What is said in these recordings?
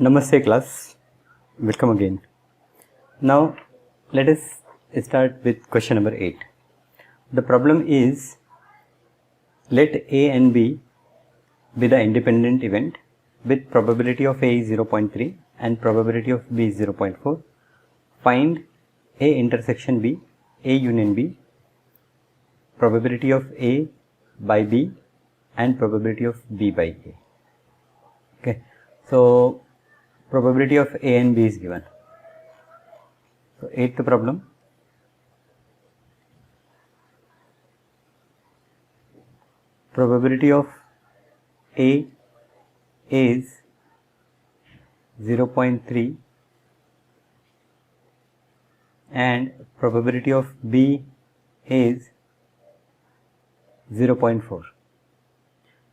Namaste class, welcome again. Now let us start with question number 8. The problem is, let A and B be the independent event with probability of A is 0.3 and probability of B is 0.4. Find A intersection B, A union B, probability of A by B and probability of B by A. Okay, so probability of A and B is given. So 8th problem. Probability of A is 0.3 and probability of B is 0.4.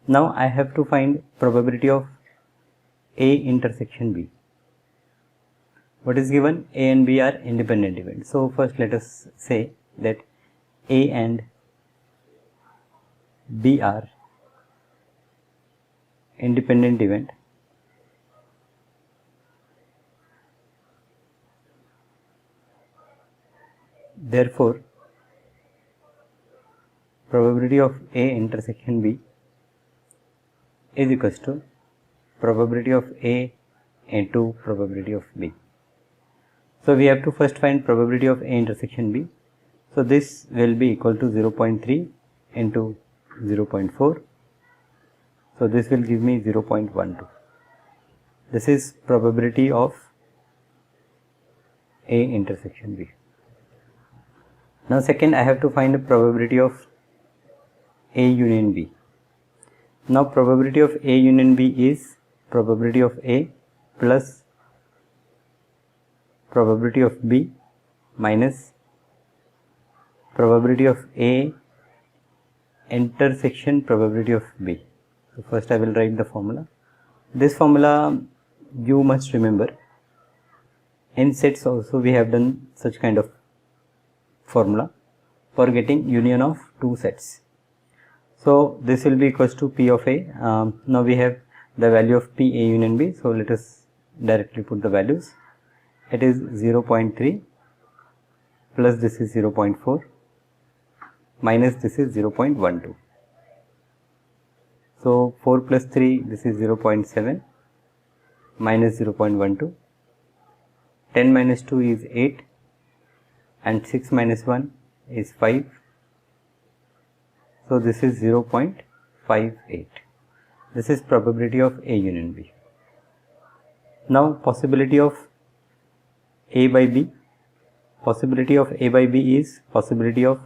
Now I have to find probability of A intersection B. What is given? A and B are independent events. So first let us say that A and B are independent event. Therefore, probability of A intersection B is equals to probability of A into probability of B. So we have to first find probability of A intersection B. So this will be equal to 0.3 into 0.4. So this will give me 0.12. This is probability of A intersection B. Now second, I have to find the probability of A union B. Now probability of A union B is probability of A plus probability of B minus probability of A intersection probability of B. So first I will write the formula. This formula you must remember. In sets also we have done such kind of formula for getting union of two sets. So this will be equals to P of A. Now we have the value of P A union B. So let us directly put the values. It is 0.3 plus this is 0.4 minus this is 0.12. So 4 plus 3, this is 0.7 minus 0.12. 10 minus 2 is 8 and 6 minus 1 is 5. So this is 0.58. This is probability of A union B. Now possibility of A by B. Possibility of A by B is possibility of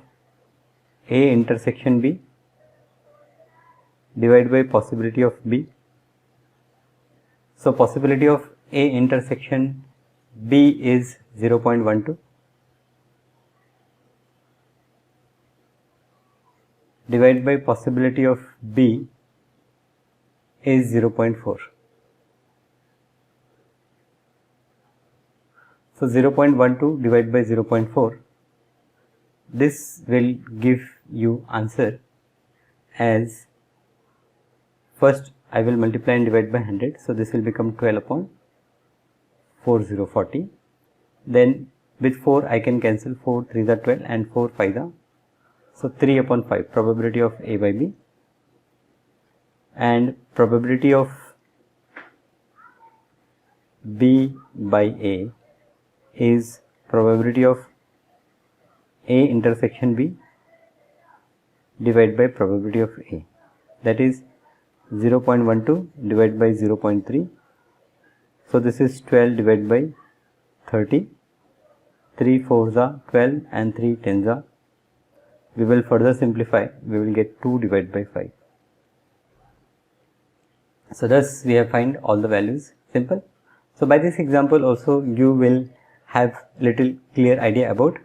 A intersection B divided by possibility of B. So possibility of A intersection B is 0.12 divided by possibility of B is 0.4. So 0.12 divided by 0.4, this will give you answer as, first I will multiply and divide by 100. So this will become 12 upon 4040. Then with 4 I can cancel 4 3 are 12 and 4 5 are. So 3 upon 5 probability of A by B, and probability of B by A is probability of A intersection B divided by probability of A, that is 0.12 divided by 0.3. So this is 12 divided by 30. 3 4s are 12 and 3 10s are. We will further simplify, we will get 2 divided by 5. So thus we have find all the values. Simple. So by this example also you will have little clear idea about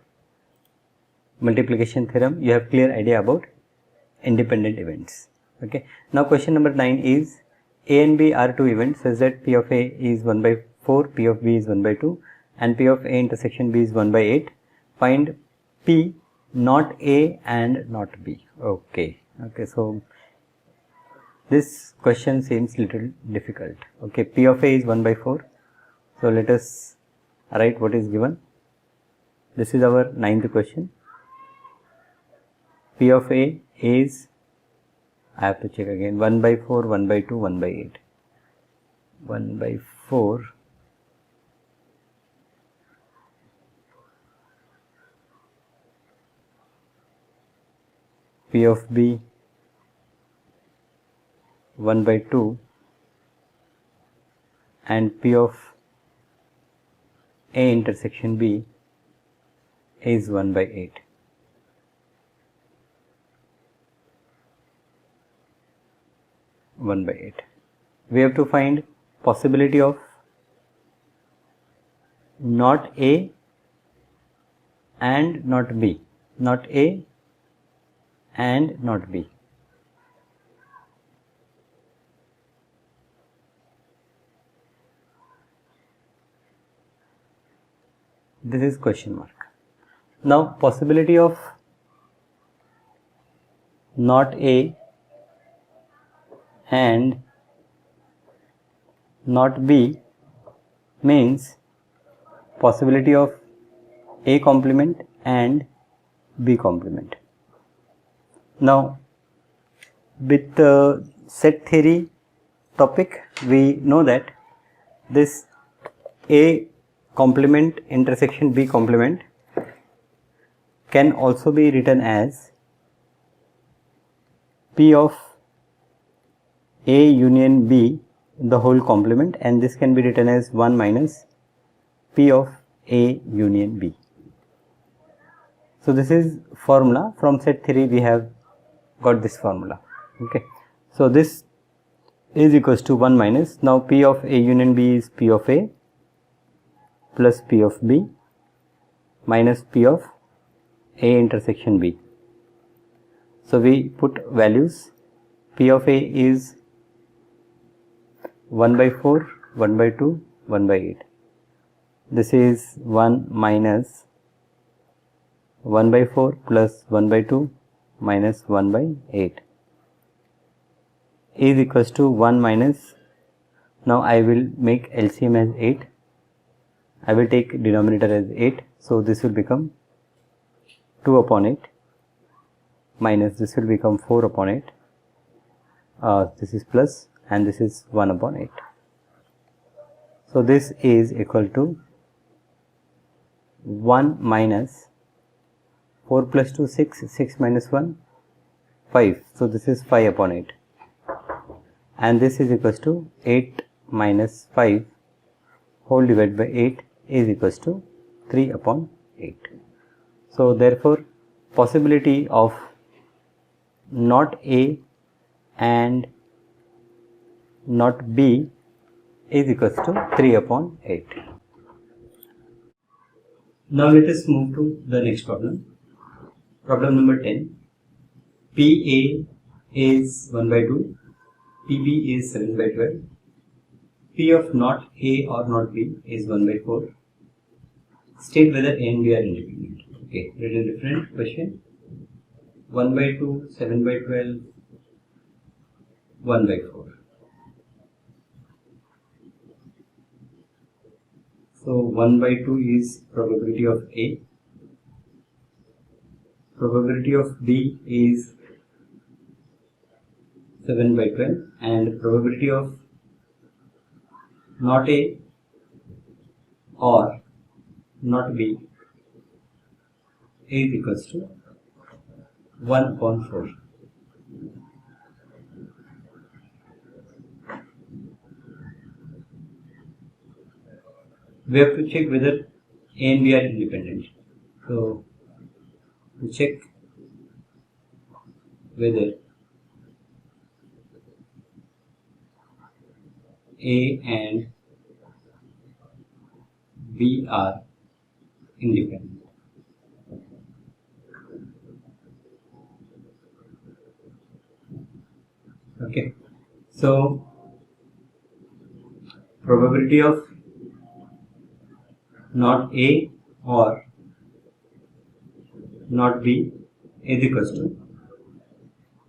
multiplication theorem. You have clear idea about independent events. Okay. Now question number 9 is, A and B are two events such that P of A is 1 by 4, P of B is 1 by 2 and P of A intersection B is 1 by 8. Find P not A and not B. Okay. So this question seems little difficult. Okay, P of A is 1 by 4. So let us write what is given. This is our 9th question. P of A is, I have to check again, 1 by 4, 1 by 2, 1 by 8. 1 by 4, P of B 1 by 2, and P of A intersection B is 1 by 8. We have to find possibility of not A and not B. Not A and not B. This is question mark. Now possibility of not A and not B means possibility of A complement and B complement. Now with the set theory topic, we know that this A complement intersection B complement can also be written as P of A union B the whole complement, and this can be written as 1 minus P of A union B. So this is formula from set theory. We have got this formula. Okay, so this is equals to 1 minus, now P of A union B is P of A plus P of B minus P of A intersection B. So we put values. P of A is 1 by 4, 1 by 2, 1 by 8. This is 1 minus 1 by 4 plus 1 by 2 minus 1 by 8 is equals to 1 minus, now I will make LCM as 8. I will take denominator as 8. So this will become 2 upon 8 minus this will become 4 upon 8. This is plus and this is 1 upon 8. So this is equal to 1 minus 4 plus 2 6, 6 minus 1 5. So this is 5 upon 8, and this is equals to 8 minus 5 whole divided by 8 is equals to 3 upon 8. So therefore possibility of not A and not B is equals to 3 upon 8. Now let us move to the next problem. Problem number 10. PA is 1 by 2, PB is 7 by 12, P of not A or not B is 1 by 4. State whether A and B are independent. Okay, little different question. 1 by 2, 7 by 12, 1 by 4. So 1 by 2 is probability of A. Probability of B is 7 by 12, and probability of not A or not B is equals to 1 upon 4. We have to check whether A and B are independent. So to check whether A and B are independent. Okay, so probability of not A or not B is equals to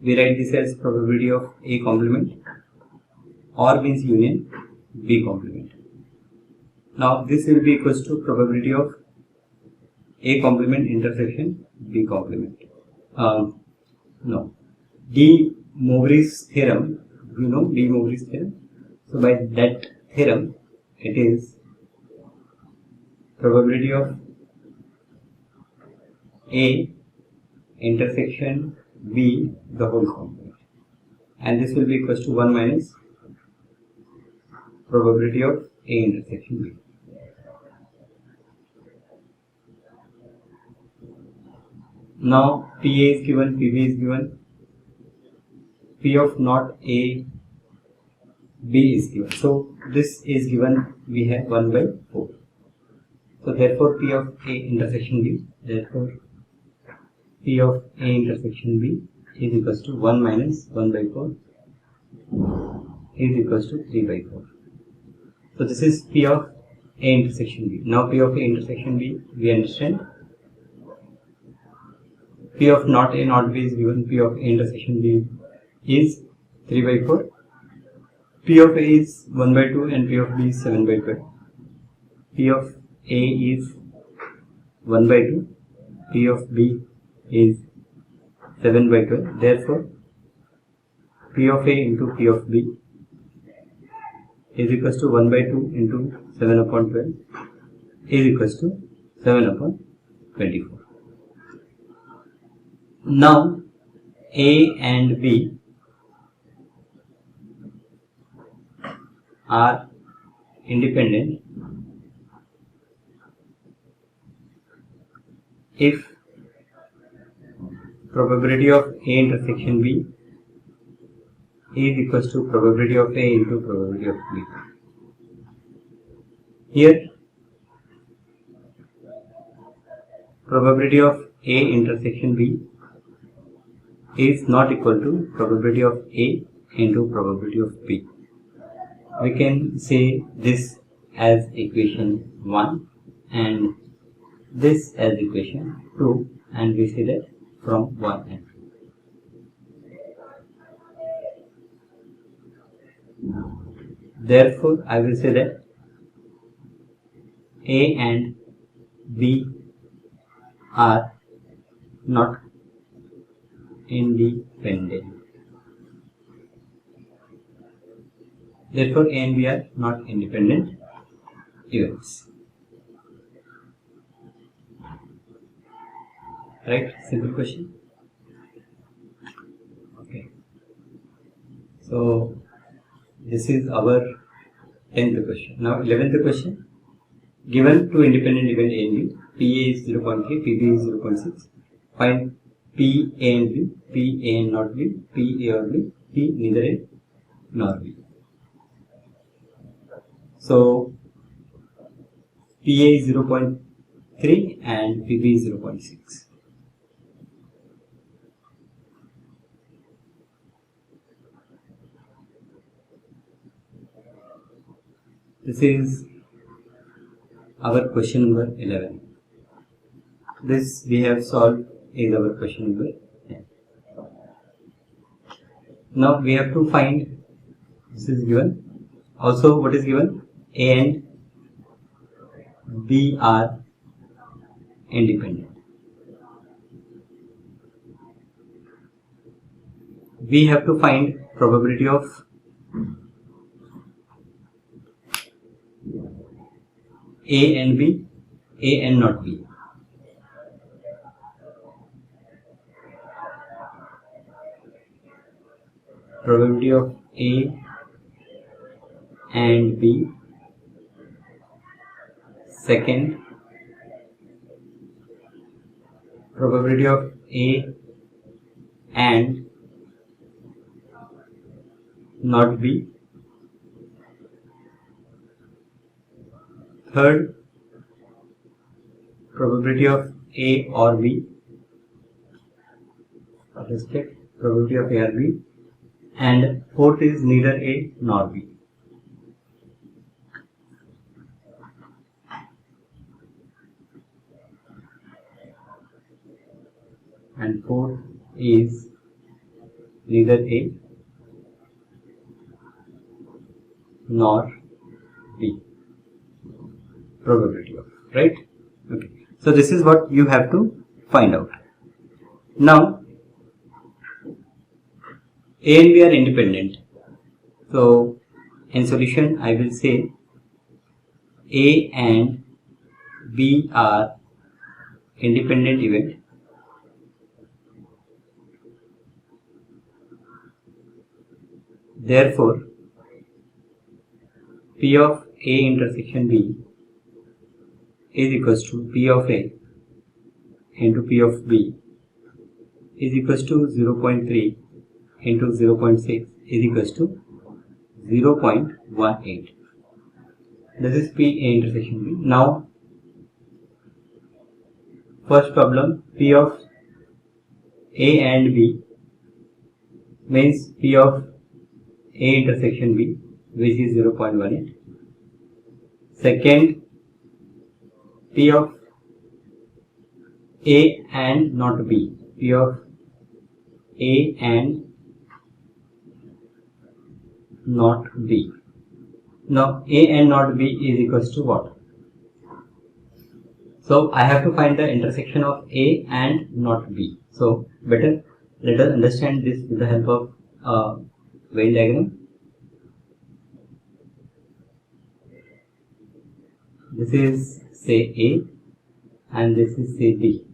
we write this as probability of A complement. OR means union B complement. Now this will be equals to probability of A complement intersection B complement. No, De Moivre's theorem. You know De Moivre's theorem. So by that theorem, it is probability of A intersection B the whole complement, and this will be equals to 1 minus probability of A intersection B. Now PA is given, PB is given, P of not A B is given. So this is given, we have 1 by 4. So therefore P of A intersection B, therefore P of A intersection B is equals to 1 minus 1 by 4 is equals to 3 by 4. So this is P of A intersection B. Now P of A intersection B, we understand. P of not A not B is given, P of A intersection B is 3 by 4. P of A is 1 by 2 and P of B is 7 by 12. P of A is 1 by 2, P of B is 7 by 12. Therefore, P of A into P of B is equals to 1 by 2 into 7 upon 12 is equals to 7 upon 24. Now, A and B are independent if probability of A intersection B is equals to probability of A into probability of B. Here, probability of A intersection B is not equal to probability of A into probability of B. We can say this as equation 1 and this as equation 2, and we say that from 1 and 2. Therefore, I will say that A and B are not independent. Therefore, A and B are not independent events. Right? Simple question. Okay. So, this is our 10th question. Now, 11th question. Given two independent event A and B, PA is 0.3, PB is 0.6. Find P A and B, P A and not B, P A or B, P neither A nor B. So, PA is 0.3 and PB is 0.6. This is our question number 11. This we have solved is our question number 10. Now we have to find, this is given. Also what is given? A and B are independent. We have to find probability of A and B, A and not B. Probability of A and B. Second, probability of A and not B. Third, probability of A or B. Respect probability of A or B. And fourth is neither A nor B. And fourth is neither A nor B. Probability of, right? Okay. So this is what you have to find out. Now A and B are independent. So in solution I will say A and B are independent event. Therefore P of A intersection B is equals to P of A into P of B is equals to 0.3 into 0.6 is equals to 0.18. This is P A intersection B. Now first problem, P of A and B means P of A intersection B, which is 0.18. Second, P of A and not B. P of A and not B. Now A and not B is equals to what? So I have to find the intersection of A and not B. So better let us understand this with the help of Venn diagram. This is say A and this is say B.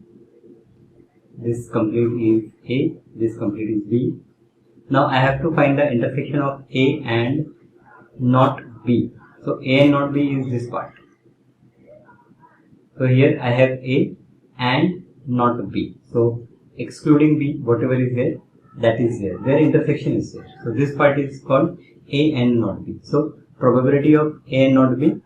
This complete is A, this complete is B. Now I have to find the intersection of A and not B. So A and not B is this part. So here I have A and not B. So excluding B, whatever is there, that is there. Their intersection is there. So this part is called A and not B. So probability of A and not B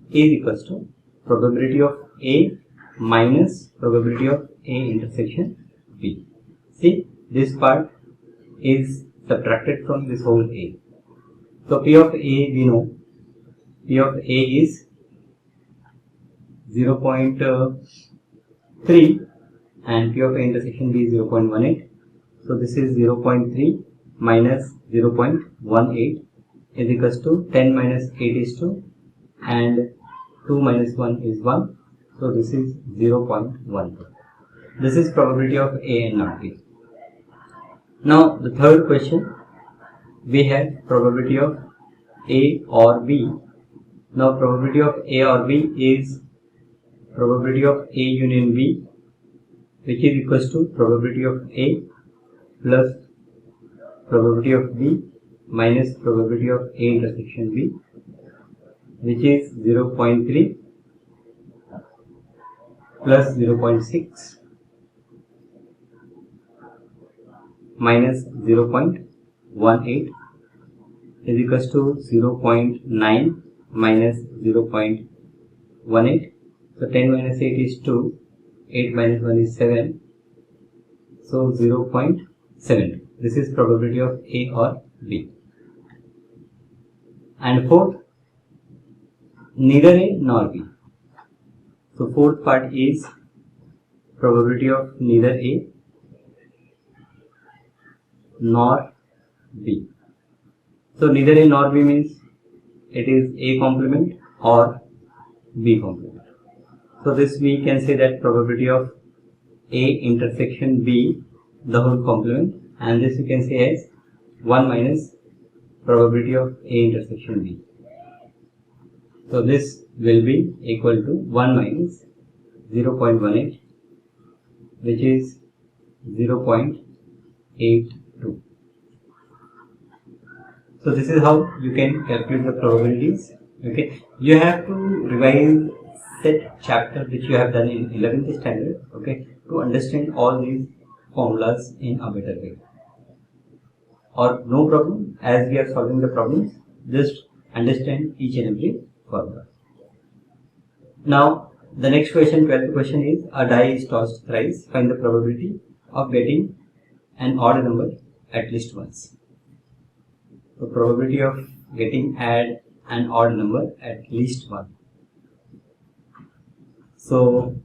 is equals to probability of A minus probability of A intersection B. See, this part is subtracted from this whole A. So P of A, we know P of A is 0.3 and P of A intersection B is 0.18. So this is 0.3 minus 0.18 is equals to 10 minus 8 is 2 and 2 minus 1 is 1. So this is 0.12. This is probability of A and not B. Now the third question, we have probability of A or B. Now probability of A or B is probability of A union B, which is equals to probability of A plus probability of B minus probability of A intersection B, which is 0.3 plus 0.6 minus 0.18 is equals to 0.9 minus 0.18. So 10 minus 8 is 2, 8 minus 1 is 7, so 0.7. This is probability of A or B. And fourth, neither A nor B. So fourth part is probability of neither A nor B. So neither A nor B means it is A complement or B complement. So this we can say that probability of A intersection B, the whole complement, and this we can say as 1 minus probability of A intersection B. So this will be equal to 1 minus 0.18, which is 0.82. So this is how you can calculate the probabilities. Okay, you have to revise set chapter which you have done in 11th standard, okay, to understand all these formulas in a better way. Or no problem, as we are solving the problems, just understand each and every formula. Now the next question, 12th question is, a die is tossed thrice, find the probability of getting an odd number at least once. So probability of getting an odd number at least once. So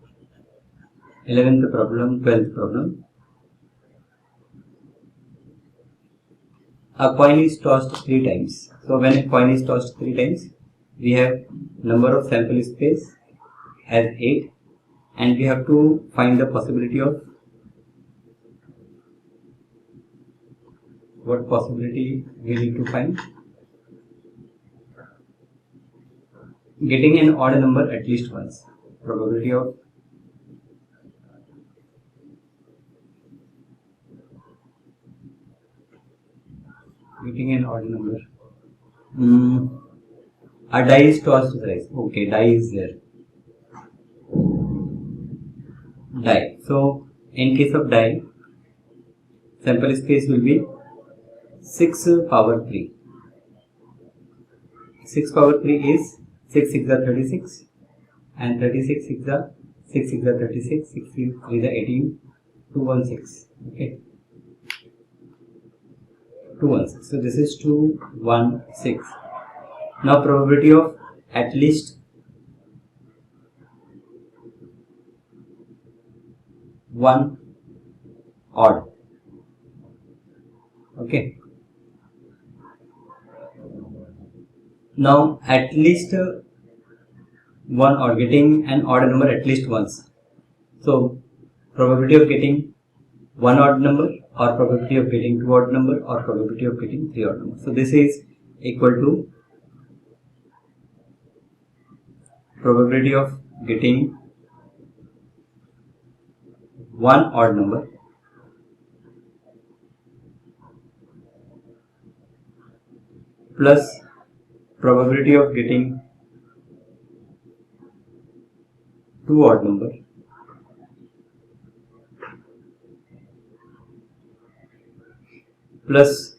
11th problem, 12th problem. a coin is tossed 3 times. So when a coin is tossed 3 times, we have number of sample space as 8, and we have to find the possibility of what possibility we need to find. Getting an odd number at least once. Probability of getting an odd number. A die is tossed thrice. Okay, die is there. Die. So in case of die, sample space will be 6 power 3. 6 power 3 is 6 6 are 36, and 36 6 are 6 6 are 36, 6 3 are 18, 216. Okay, 216. So this is 216. Now probability of at least one odd. Okay. Now at least one odd, getting an odd number at least once. So probability of getting one odd number, or probability of getting two odd number, or probability of getting three odd number. So this is equal to probability of getting one odd number plus probability of getting two odd number plus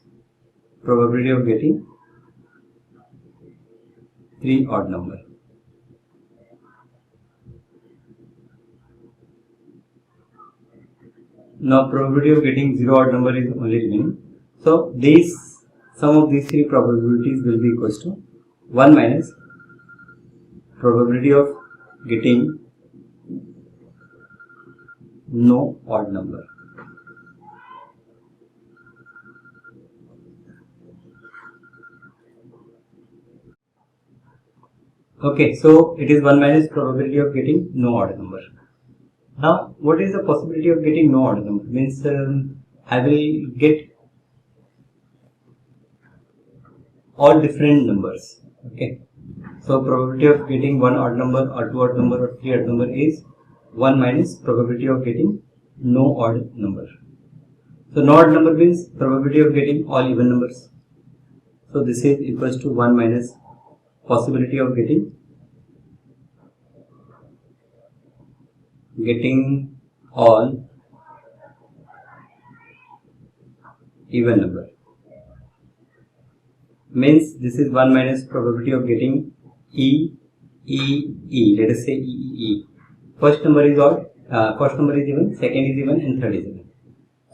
probability of getting three odd number. Now probability of getting zero odd number is only remaining. So sum of these three probabilities will be equals to 1 minus probability of getting no odd number. Okay, so it is 1 minus probability of getting no odd number. Now what is the possibility of getting no odd number? Means I will get all different numbers. Okay, so probability of getting one odd number, or two odd number, or three odd number is 1 minus probability of getting no odd number. So no odd number means probability of getting all even numbers. So this is equals to 1 minus possibility of getting all even number. Means this is 1 minus probability of getting E. Let us say E. First number is odd, first number is even, second is even, and third is even.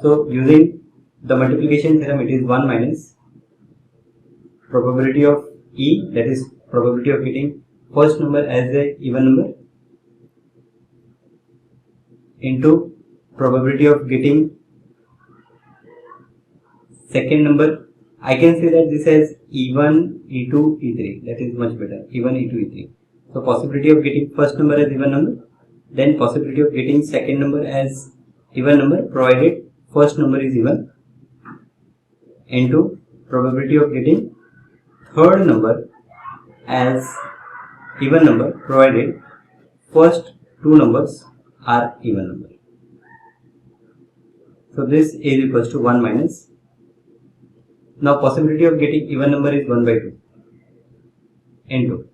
So using the multiplication theorem, it is 1 minus probability of E, that is probability of getting first number as a even number, into probability of getting second number. I can say that this as E1, E2, E3. That is much better. E1, E2, E3. So possibility of getting first number as even number, then possibility of getting second number as even number provided first number is even, into probability of getting third number as even number provided first two numbers are even number. So this is equals to 1 minus. Now possibility of getting even number is 1 by 2 into.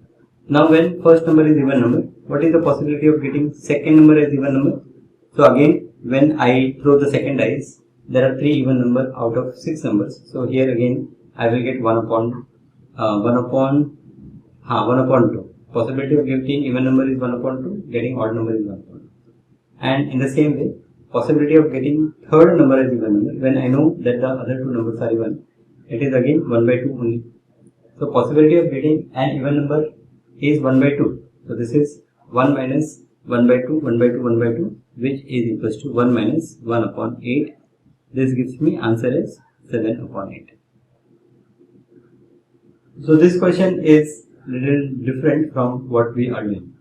Now when first number is even number, what is the possibility of getting second number as even number? So again, when I throw the second dice, there are 3 even number out of 6 numbers. So here again I will get 1 upon 2. Possibility of getting even number is 1 upon 2, getting odd number is 1 upon 2. And in the same way, possibility of getting third number as even number, when I know that the other two numbers are even, it is again 1 by 2 only. So possibility of getting an even number is 1 by 2. So this is 1 minus 1 by 2, 1 by 2, 1 by 2, which is equals to 1 minus 1 upon 8. This gives me answer as 7 upon 8. So this question is little different from what we are doing.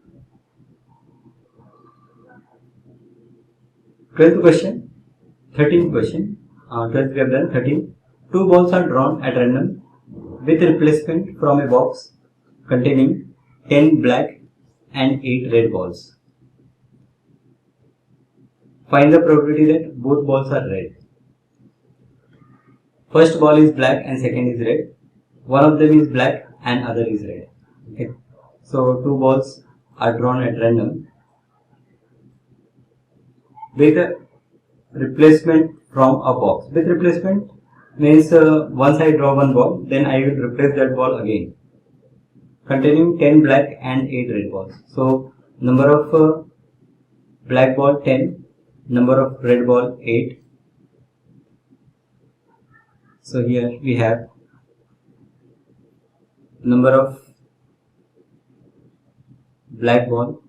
12th question, 13th question, 12th we have done, 13. Two balls are drawn at random with replacement from a box containing 10 black and 8 red balls. Find the probability that both balls are red. First ball is black and second is red. One of them is black and other is red. Okay. So two balls are drawn at random with a replacement from a box. With replacement means once I draw one ball, then I will replace that ball again, containing 10 black and 8 red balls. So number of black ball 10, number of red ball 8. So here we have number of black ball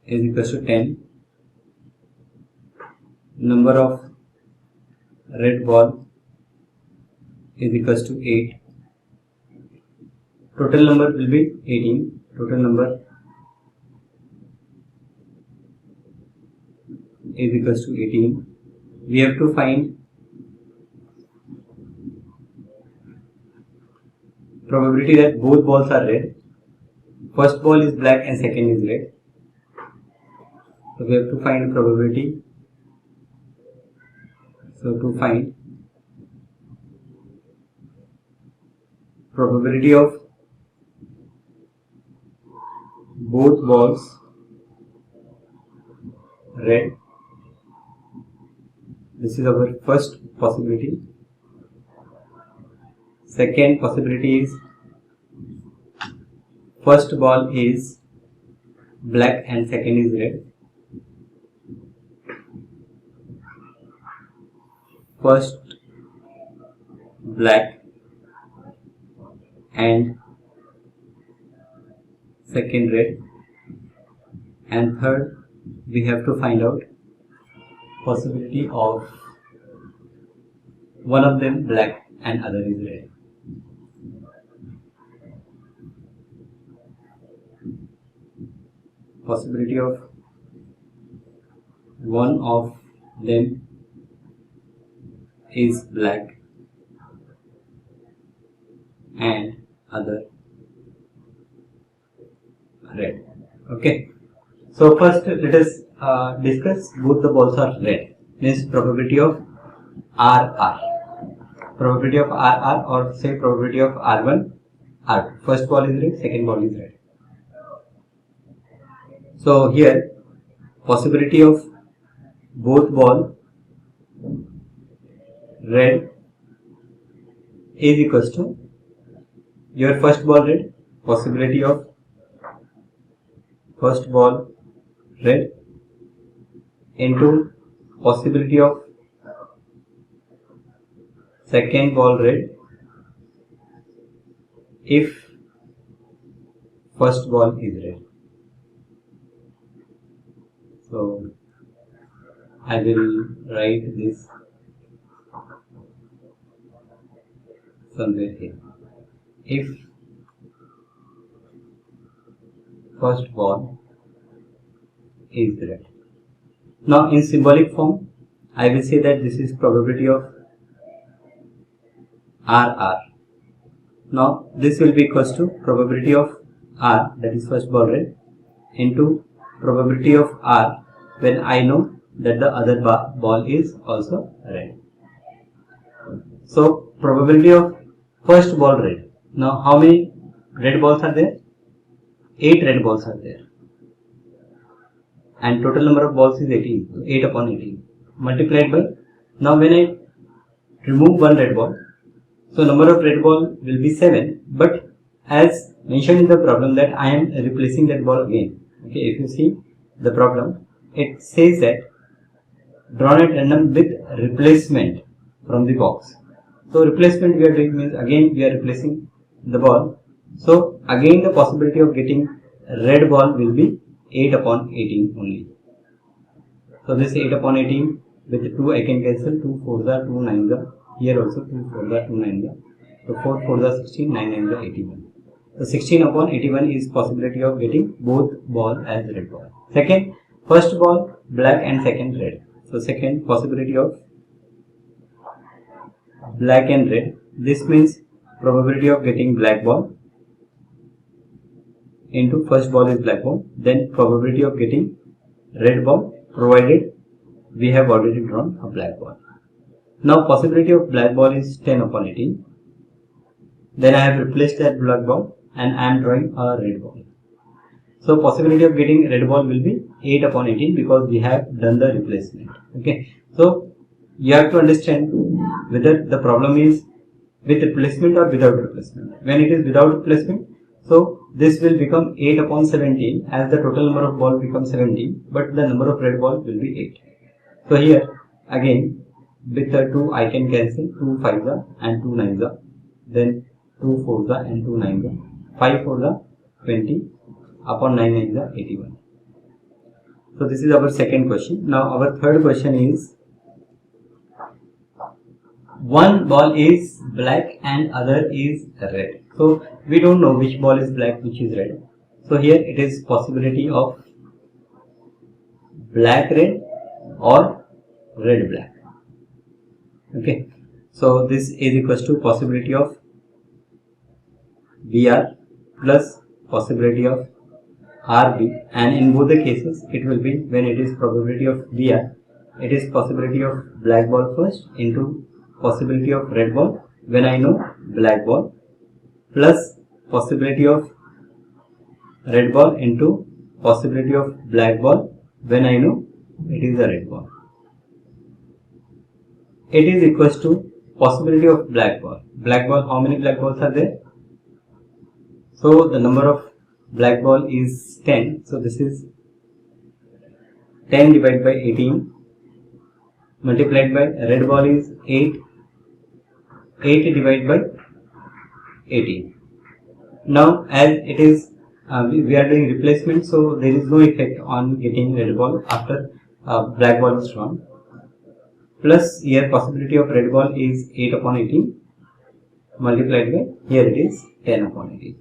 is equals to 10, number of red ball is equals to 8, total number will be 18, total number is equals to 18. We have to find probability that both balls are red. First ball is black and second is red. So we have to find probability. So to find probability of both balls red, this is our first possibility. Second possibility is first ball is black and second is red. First black and second red, and third we have to find out possibility of one of them black and other is red. Possibility of one of them is black and other red. Okay. So first let us discuss both the balls are red. Means probability of RR. Probability of RR, or say probability of R1, R2. First ball is red, second ball is red. So here possibility of both ball red is equals to your first ball red, possibility of first ball red into possibility of second ball red if first ball is red. So I will write this somewhere here. If first ball is red. Now in symbolic form I will say that this is probability of RR. Now this will be equals to probability of R, that is first ball red, into probability of R when I know that the other ball is also red. So probability of first ball red. Now how many red balls are there? 8 red balls are there. And total number of balls is 18. So 8 upon 18 multiplied by, now when I remove one red ball, so number of red ball will be 7, but as mentioned in the problem that I am replacing that ball again. Okay, if you see the problem, it says that drawn at random with replacement from the box. So replacement we are doing means again we are replacing the ball. So again the possibility of getting red ball will be 8 upon 18 only. So this 8 upon 18 with 2 I can cancel, 2 4s are 2 9s are here also 2 4 the 2 9 the, so 4 4 the 16, 9 9 the 81. So 16 upon 81 is possibility of getting both ball as red ball. Second, first ball black and second red. So second possibility of black and red. This means probability of getting black ball into first ball is black ball, then probability of getting red ball provided we have already drawn a black ball. Now possibility of black ball is 10 upon 18. Then I have replaced that black ball and I am drawing a red ball. So possibility of getting red ball will be 8 upon 18 because we have done the replacement. Okay. So you have to understand whether the problem is with replacement or without replacement. When it is without replacement, so this will become 8 upon 17 as the total number of ball becomes 17, but the number of red ball will be 8. So here again with the 2 I can cancel 2 5s and 2 9s, then 2 4s and 2 9s, 5 4s 20 upon 9 9s 81. So this is our second question. Now our third question is, one ball is black and other is red. So we don't know which ball is black, which is red. So here it is possibility of black red or red black. Okay. So this is equals to possibility of BR plus possibility of RB, and in both the cases it will be, when it is probability of BR, it is possibility of black ball first into possibility of red ball when I know black ball, plus possibility of red ball into possibility of black ball when I know it is a red ball. It is equals to possibility of black ball. Black ball, how many black balls are there? So the number of black ball is 10. So this is 10 divided by 18 multiplied by red ball is 8. 8 divided by 18. Now as it is we are doing replacement, so there is no effect on getting red ball after black ball is drawn. Plus here possibility of red ball is 8 upon 18 multiplied by, here it is 10 upon 18.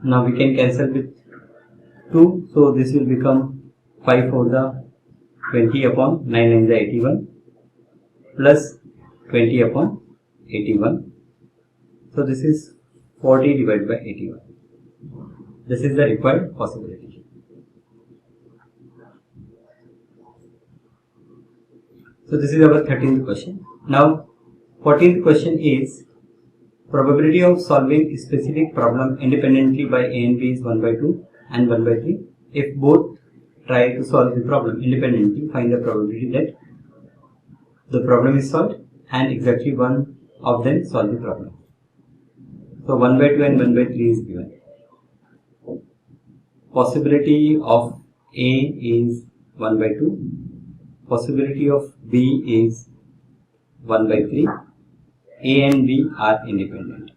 Now we can cancel with 2, so this will become 5 4 the 20 upon 9 9 the 81 plus 20 upon 81. So this is 40 divided by 81. This is the required possibility. So this is our 13th question. Now 14th question is, probability of solving a specific problem independently by A and B is 1 by 2 and 1 by 3. If both try to solve the problem independently, find the probability that the problem is solved and exactly one of them solve the problem. So 1 by 2 and 1 by 3 is given. Possibility of A is 1 by 2. Possibility of B is 1 by 3. A and B are independent.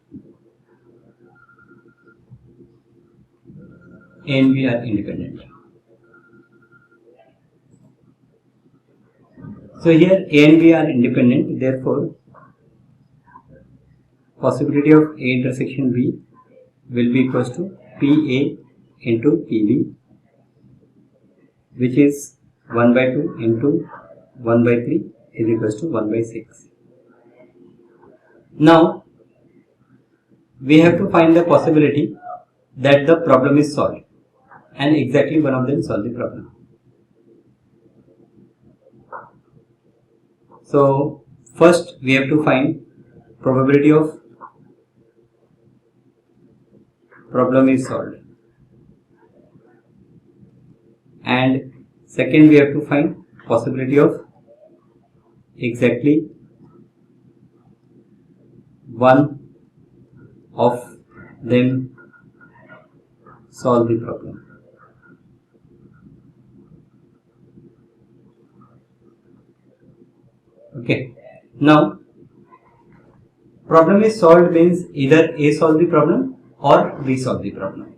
A and B are independent. So here A and B are independent, therefore possibility of A intersection B will be equals to PA into PB, which is 1 by 2 into 1 by 3 is equals to 1 by 6. Now we have to find the possibility that the problem is solved and exactly one of them solve the problem. So first we have to find probability of problem is solved, and second we have to find possibility of exactly one of them solve the problem. Okay, now problem is solved means either A solve the problem or B solve the problem.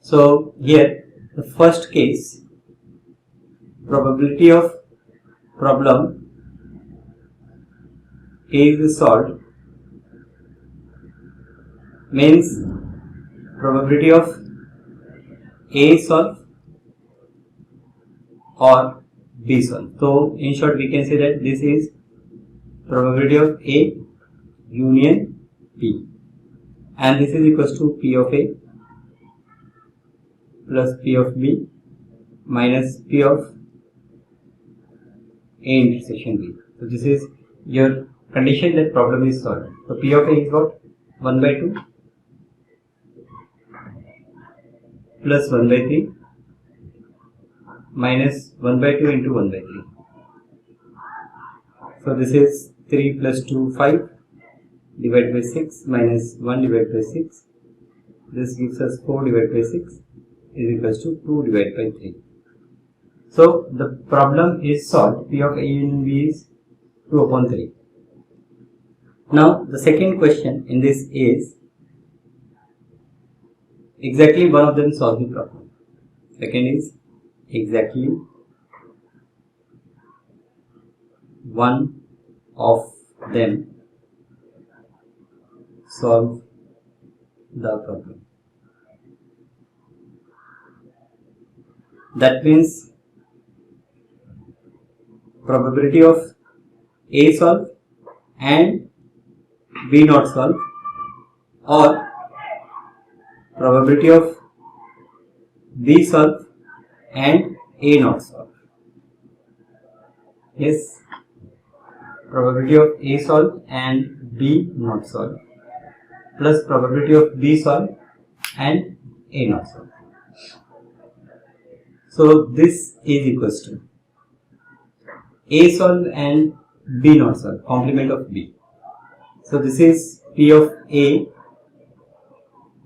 So here the first case, probability of problem A is solved means probability of A solved or B solved. So in short we can say that this is probability of A union B, and this is equals to P of A plus P of B minus P of A intersection B. So this is your condition that problem is solved. So P of A is what? 1 by 2 plus 1 by 3 minus 1 by 2 into 1 by 3. So this is 3 plus 2, 5 divided by 6 minus 1 divided by 6. This gives us 4 divided by 6 is equals to 2 divided by 3. So the problem is solved. P of A union B is 2 upon 3. Now the second question in this is exactly one of them solve the problem. Second is exactly one of them solve the problem. That means probability of A solve and B not solve, or probability of B solve and A not solve. Yes, probability of A solve and B not solve plus probability of B solve and A not solve. So this is equals to A solve and B not solve, complement of B. So this is P of A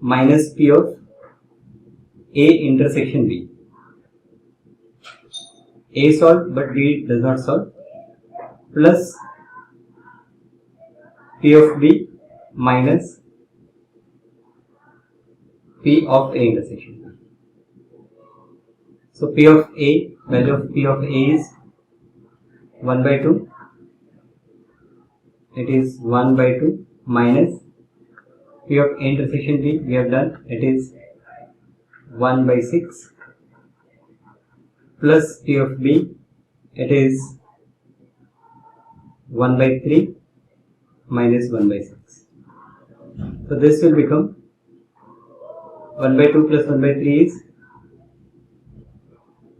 minus P of A intersection B. A solve but B does not solve, plus P of B minus P of A intersection B. So P of A, value of P of A is 1 by 2. It is 1 by 2 minus P of A intersection B, we have done, it is 1 by 6 plus P of B, it is 1 by 3 minus 1 by 6. So this will become 1 by 2 plus 1 by 3 is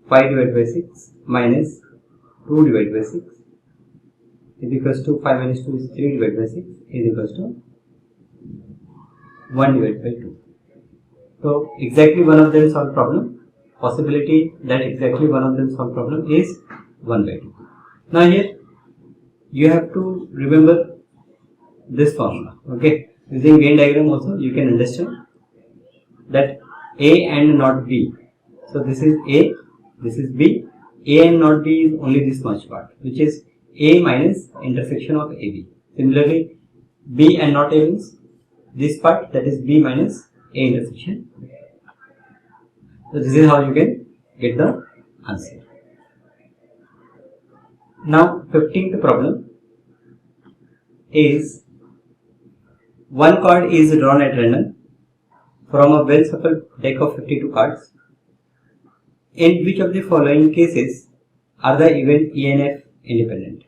5 divided by 6 minus 2 divided by 6 is equals to 5 minus 2 is 3 divided by 6 is equals to 1 divided by 2. So exactly one of them solve problem. Possibility that exactly one of them solve problem is 1 by 2. Now here you have to remember this formula. Okay, using Venn diagram also you can understand that A and not B. So this is A, this is B. A and not B is only this much part, which is A minus intersection of AB. Similarly, B and not A means this part, that is B minus A intersection. So this is how you can get the answer. Now 15th problem is one card is drawn at random from a well shuffled deck of 52 cards. In which of the following cases are the event E and F independent?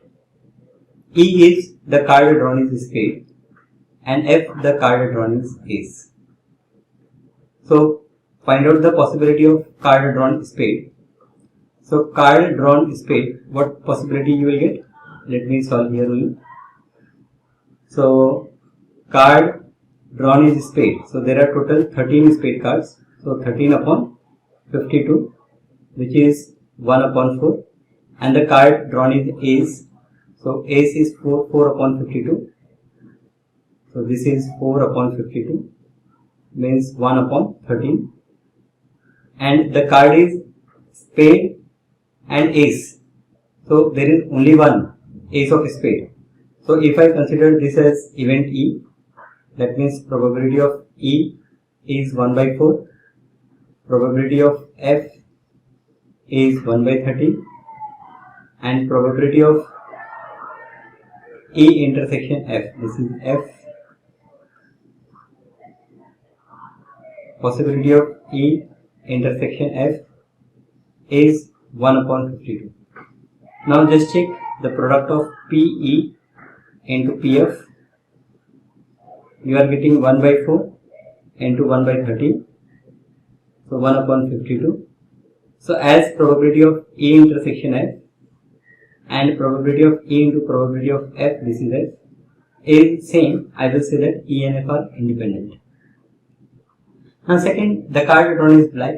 E is the card drawn is spade and F the card drawn is ace. So find out the possibility of card drawn spade. So card drawn spade, what possibility you will get? Let me solve here only. So card drawn is spade. So there are total 13 spade cards. So 13 upon 52, which is 1 upon 4, and the card drawn is ace. So ace is 4 upon 52. So this is 4 upon 52 means 1 upon 13, and the card is spade and ace. So there is only one ace of spade. So if I consider this as event E, that means probability of E is 1 by 4, probability of F is 1 by 30, and probability of E intersection F. This is F. Possibility of E intersection F is 1 upon 52. Now just check the product of PE into PF. You are getting 1 by 4 into 1 by 13. So 1 upon 52. So as probability of E intersection F and probability of E into probability of F, this is F, is same, I will say that E and F are independent. Now second, the card drawn is black.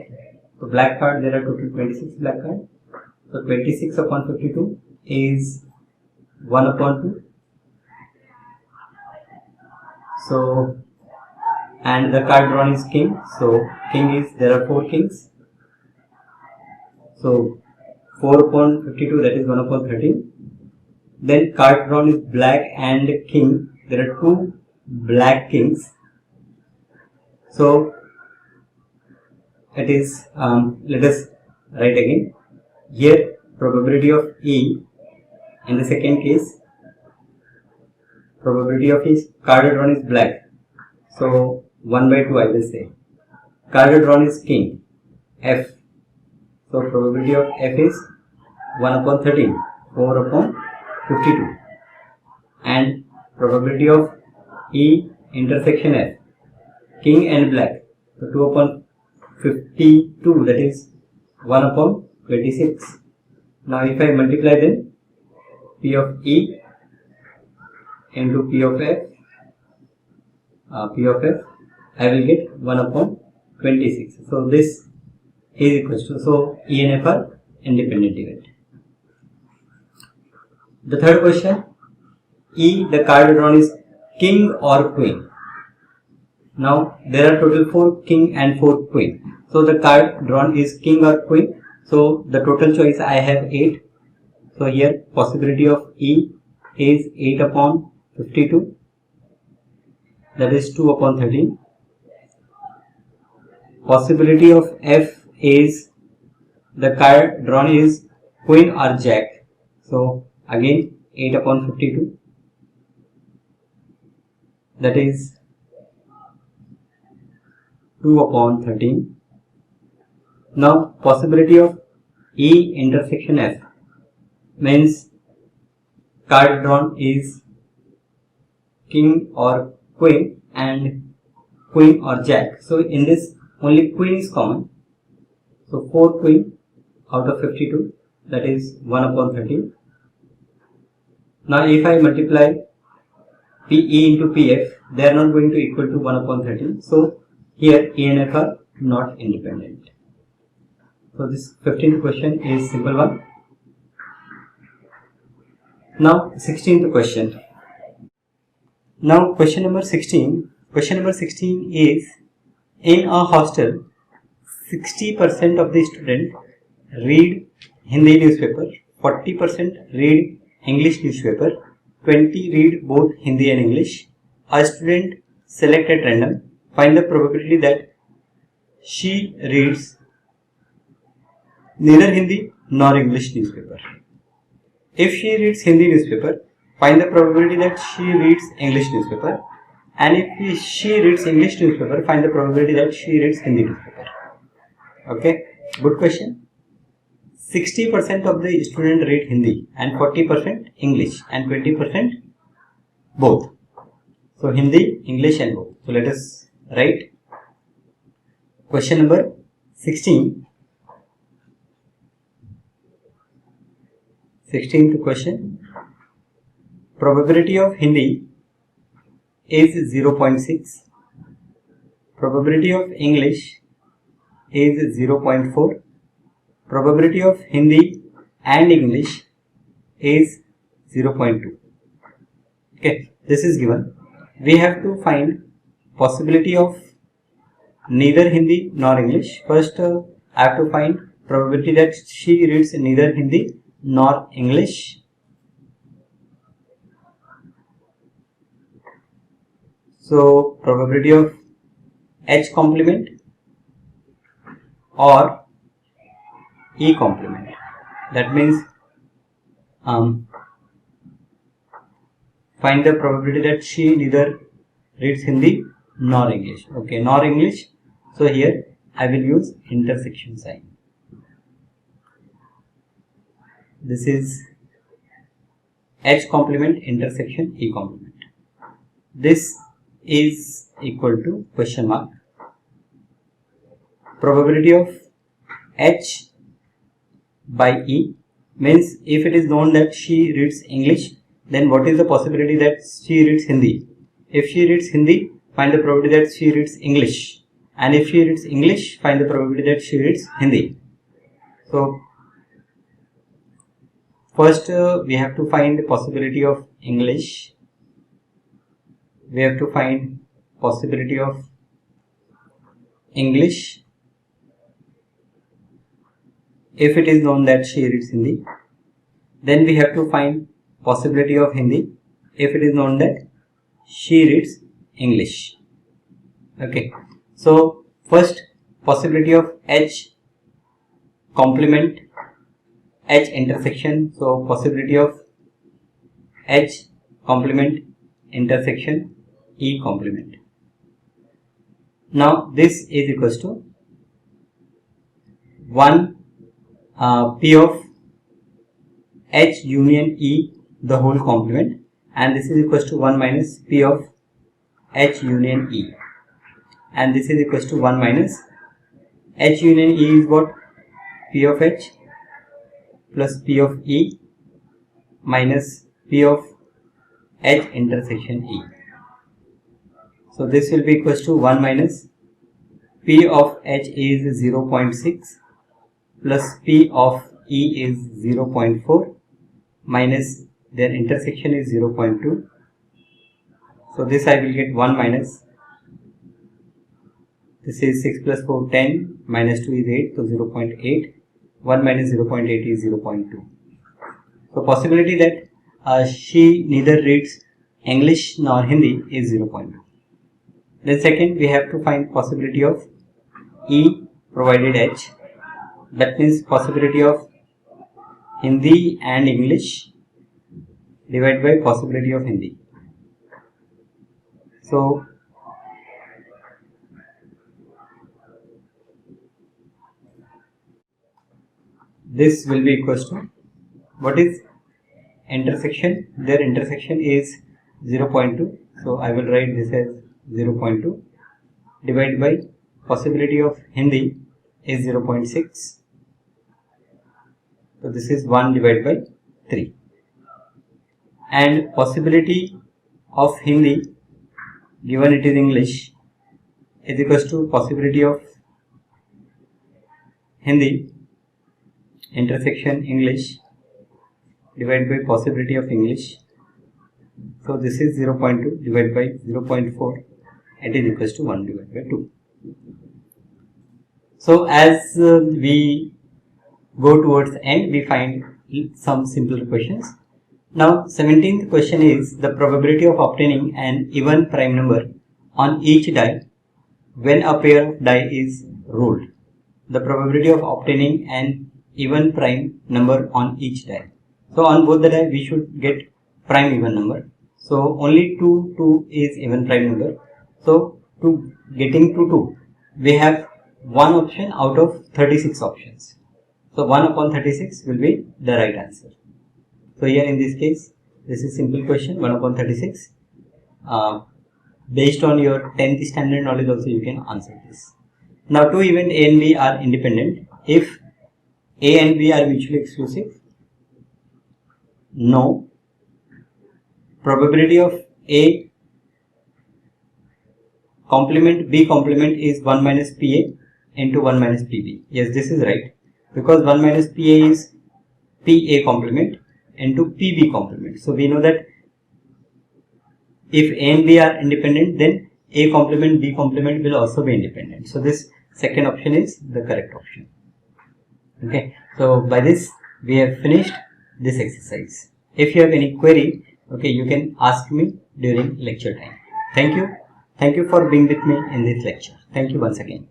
So black card, there are total 26 black cards. So 26 upon 52 is 1 upon 2. So, and the card drawn is king. So king is, there are 4 kings. So 4 upon 52, that is 1 upon 13. Then card drawn is black and king. There are 2 black kings. So it is, let us write again. Here probability of E in the second case, probability of his card drawn is black. So 1 by 2 I will say. Card drawn is king, F. So probability of F is 1 upon 13, 4 upon 52. And probability of E intersection F, king and black. So 2 upon 52, that is 1 upon 26. Now if I multiply them, P of E into P of F, I will get 1 upon 26. So this is equal to, so E and F are independent event. The third question, E, the card drawn is king or queen. Now there are total 4 king and 4 queen. So the card drawn is king or queen. So the total choice I have 8. So here possibility of E is 8 upon 52. That is 2 upon 13. Possibility of F is, the card drawn is queen or jack. So again 8 upon 52. That is 2 upon 13. Now possibility of E intersection F means card drawn is king or queen and queen or jack. So in this only queen is common. So 4 queen out of 52, that is 1 upon 13. Now if I multiply PE into PF, they are not going to equal to 1 upon 13. So here E and F are not independent. So this 15th question is simple one. Now 16th question. Now question number 16. Question number 16 is, in a hostel, 60% of the students read Hindi newspaper, 40% read English newspaper, 20 read both Hindi and English. A student select at random. Find the probability that she reads neither Hindi nor English newspaper. If she reads Hindi newspaper, find the probability that she reads English newspaper. And if she reads English newspaper, find the probability that she reads Hindi newspaper. Okay, good question. 60% of the students read Hindi and 40% English and 20% both. So Hindi, English and both. So let us write question number 16. 16th question. Probability of Hindi is 0.6. Probability of English is 0.4. Probability of Hindi and English is 0.2. Okay, this is given. We have to find possibility of neither Hindi nor English. First, I have to find probability that she reads neither Hindi nor English. So probability of H complement or E complement. That means find the probability that she neither reads Hindi nor English. Okay, nor English. So here I will use intersection sign. This is H complement intersection E complement. This is equal to question mark. Probability of H by E means if it is known that she reads English, then what is the possibility that she reads Hindi? If she reads Hindi, find the probability that she reads English, and if she reads English, find the probability that she reads Hindi. So first we have to find the possibility of English. We have to find possibility of English if it is known that she reads Hindi. Then we have to find possibility of Hindi if it is known that she reads English. Okay, so first possibility of H complement H intersection. So possibility of H complement intersection E complement. Now this is equals to 1 P of H union E the whole complement, and this is equals to 1 minus P of H union E, and this is equals to 1 minus H union E is what? P of H plus P of E minus P of H intersection E. So this will be equals to 1 minus P of H is 0.6 plus P of E is 0.4 minus their intersection is 0.2. So this I will get 1 minus, this is 6 plus 4 10 minus 2 is 8, so 0.8, 1 minus 0.8 is 0.2. So possibility that she neither reads English nor Hindi is 0.2. Then second we have to find possibility of E provided H, that means possibility of Hindi and English divided by possibility of Hindi. So this will be equals to, what is intersection? Their intersection is 0.2, so I will write this as 0.2 divided by possibility of Hindi is 0.6, so this is 1 divided by 3, and possibility of Hindi given it is English is equals to possibility of Hindi intersection English divided by possibility of English. So this is 0.2 divided by 0.4, it is equals to 1 divided by 2. So as we go towards the end, we find some simpler questions. Now 17th question is the probability of obtaining an even prime number on each die when a pair of die is rolled. The probability of obtaining an even prime number on each die. So on both the die we should get prime even number. So only 2 is even prime number. So to getting to 2 we have one option out of 36 options. So 1 upon 36 will be the right answer. So here in this case, this is simple question, 1 upon 36. Based on your 10th standard knowledge also you can answer this. Now two event A and B are independent. If A and B are mutually exclusive, no. Probability of A complement B complement is 1 minus PA into 1 minus PB. Yes, this is right, because 1 minus PA is PA complement into PB complement. So we know that if A and B are independent, then A complement B complement will also be independent. So this second option is the correct option. Okay, so by this we have finished this exercise. If you have any query, okay, you can ask me during lecture time. Thank you for being with me in this lecture. Thank you once again.